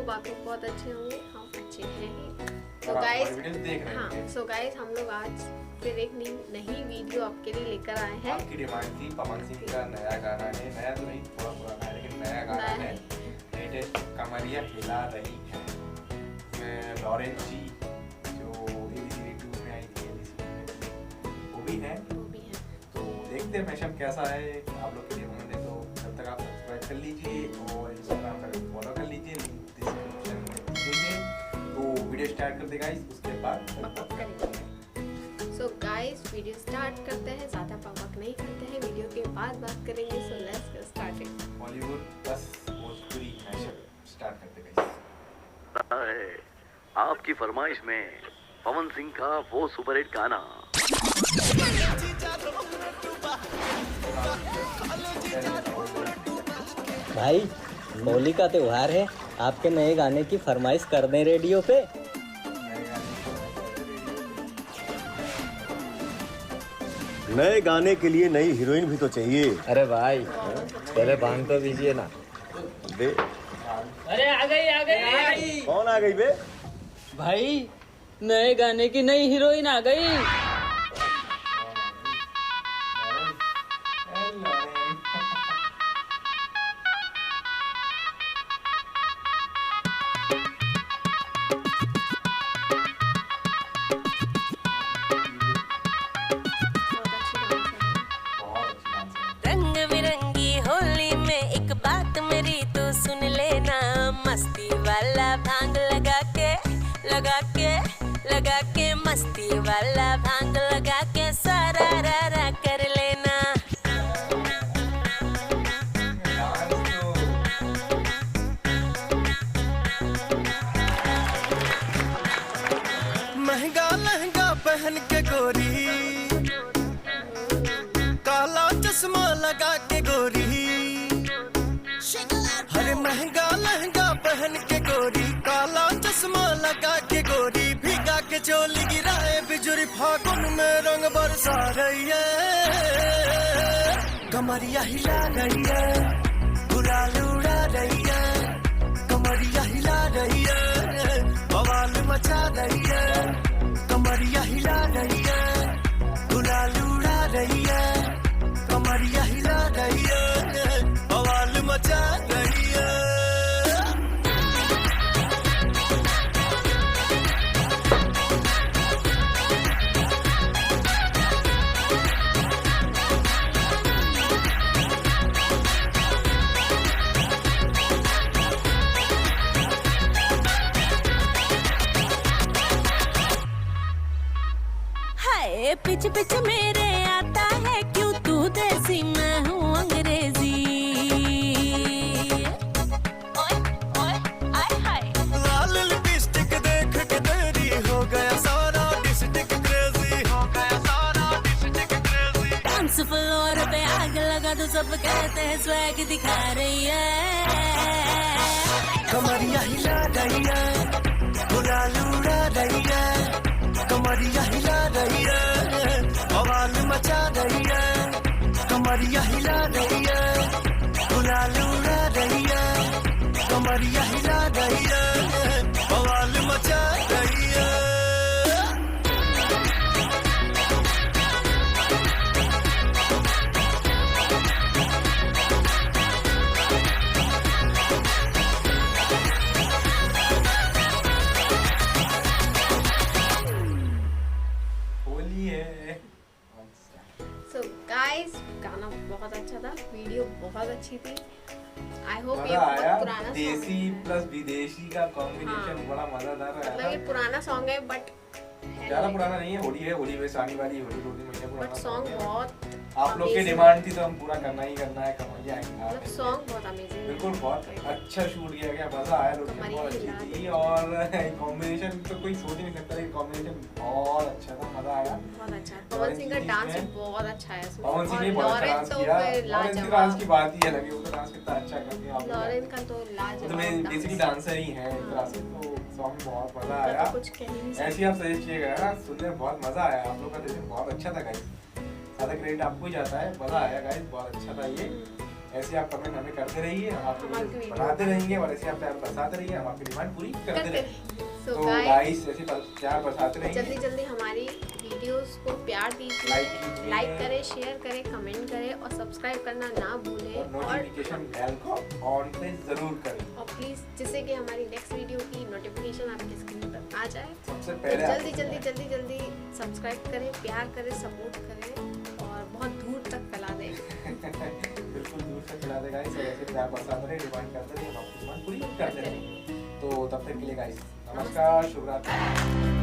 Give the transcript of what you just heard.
Hope आप लोग बहुत अच्छे होंगे, हम अच्छे हैं। तो गाइस सो गाइस हम लोग आज फिर एक नई वीडियो आपके लिए लेकर आए हैं। आपकी डिमांड थी पवन सिंह का नया गाना है, नया तो नहीं थोड़ा पुराना है लेकिन नया गाना है, कमरिया हिला रही है। इसमें लॉरेन जी जो ABCD 2 में आई थी वो भी है। तो देखते हैं मैशअप कैसा है। आप लोग के लिए हमने तो जब तक आप सब्सक्राइब कर लीजिए और इंस्टाग्राम पर फॉलो कर लीजिए, लिंक डिस्क्रिप्शन में दीजिए। तो वीडियो स्टार्ट कर देगा उसके बाद सो गाइस वीडियो स्टार्ट करते हैं, ज़्यादा बकबक नहीं करते हैं, वीडियो के बाद बात करेंगे। So let's get started. Bollywood plus Bhojpuri mashup start करते हैं। आपकी फरमाइश में पवन सिंह का वो सुपरहिट गाना। भाई होली का त्योहार है, आपके नए गाने की फरमाइश कर दें रेडियो पे। नए गाने के लिए नई हीरोइन भी तो चाहिए। अरे भाई पहले भांग तो दीजिए ना। दे। अरे आ गई। कौन आ गई बे? भाई नए गाने की नई हीरोइन आ गई। रंग बिरंगी होली में एक बात मेरी तो सुन लेना, मस्ती वाला भांग लगा के मस्ती वाला भांग लगा के सारा रा कर लेना। महंगा लहंगा पहन के गोरी, काला चश्मा लगा के गोरी, हरे महंगा लहंगा पहन के गोरी, काला चश्मा लगा के गोरी, भीगा के चोली गिराए बिजुरी, फागुन में रंग बरसा रही है, कमरिया हिला रही है, गुलाल उड़ा रही है, कमरिया हिला रही है, बवाल मचा रही है, कमरिया हिला रही है, गुलाल उड़ा रही है, कमरिया हिला रही है, बवाल मचा रही है। हाय पिच पिच मेरे आता है क्यों तू देसी मैं हूँ अंग्रेजी। ओए ओए आय हाय लाल लिपस्टिक देख के तेरी हो गया सारा डिस्ट्रिक्ट क्रेजी, हो गया सारा डिस्ट्रिक्ट क्रेजी। डांस फ्लोर पे आग लगा तो सब कहते हैं स्वैग दिखा रही है, कमरिया हिला रही है, गुलाल उड़ा रही है, कमरिया हिला रही है, बवाल मचा रही है, कमरिया हिला रही है, गुलाल उड़ा रही है, कमरिया हिला रही है, बवाल मचा रही है। होली है। सो गाइस गाना बहुत अच्छा था, वीडियो बहुत अच्छी थी। आई होप ये मजा बहुत आया, पुराना देसी प्लस विदेशी का कॉम्बिनेशन हाँ। बड़ा मजेदार है। मतलब ये पुराना सॉन्ग है बट ज्यादा पुराना नहीं है, होली है, होली में आने वाली होली 2 महीने पुराना बट सॉन्ग बहुत आप लोग की amazing डिमांड थी तो हम पूरा करना ही करना है। कमरिया मतलब सॉन्ग बहुत अमेजिंग है। बिल्कुल बहुत अच्छा शूट किया गया, मजा आया, लोकेशन बहुत अच्छी थी और कॉम्बिनेशन तो कोई सोच नहीं सकता, लेकिन कॉम्बिनेशन बहुत अच्छा था, मजा आया। बहुत अच्छा है। पवन सिंह का डांस भी बहुत अच्छा है इसमें। पवन सिंह ने और बहुत अच्छा लॉरेन डांस तो किया, फिर लॉरेन की डांस लाजवाब। की बात ही अलग है, वो तो डांस कितना अच्छा करते हैं आप लोग। लॉरेन का तो तो लाजवाब मैं डांस। बेसिकली डांसर ही है एक तरह से, तो सॉन्ग बहुत मजा तो आया। कुछ कह नहीं ऐसे ही आप सजेस्ट किएगा ना, सुनने में बहुत मजा आया। आप लोग का सजेशन बहुत अच्छा था गाइस, ज़्यादा क्रेडिट आपको ही जाता है। मजा आया गाइस, बहुत अच्छा था ये। ऐसे आप कमेंट हमें करते रहिए, हम आपको हमारी वीडियो वीडियो बनाते रहेंगे और ऐसे आप प्यार बरसाते रहिए, हम आपकी डिमांड पूरी करते रहेंगे। So तो guys, गाइस ऐसे प्यार बरसाते रहिए, जल्दी जल्दी हमारी वीडियोस को प्यार दीजिए, लाइक कीजिए, लाइक करें, शेयर करें, कमेंट करें और सब्सक्राइब करना ना भूलें और नोटिफिकेशन बेल को ऑन पे जरूर करें और प्लीज जिससे कि हमारी नेक्स्ट वीडियो की नोटिफिकेशन आपकी स्क्रीन पर आ जाए। सबसे तो पहले जल्दी जल्दी जल्दी जल्दी सब्सक्राइब करें, प्यार करें, सपोर्ट करें और बहुत दूर तक फैला दें। बिल्कुल दूर से फैला देगा गाइस, और ऐसे प्यार बरसाते रहिए, डिमांड करते रहिए, हम आपकी डिमांड पूरी करते रहेंगे। तो तब तक के लिए गाइस नमस्कार, शुभ रात्रि।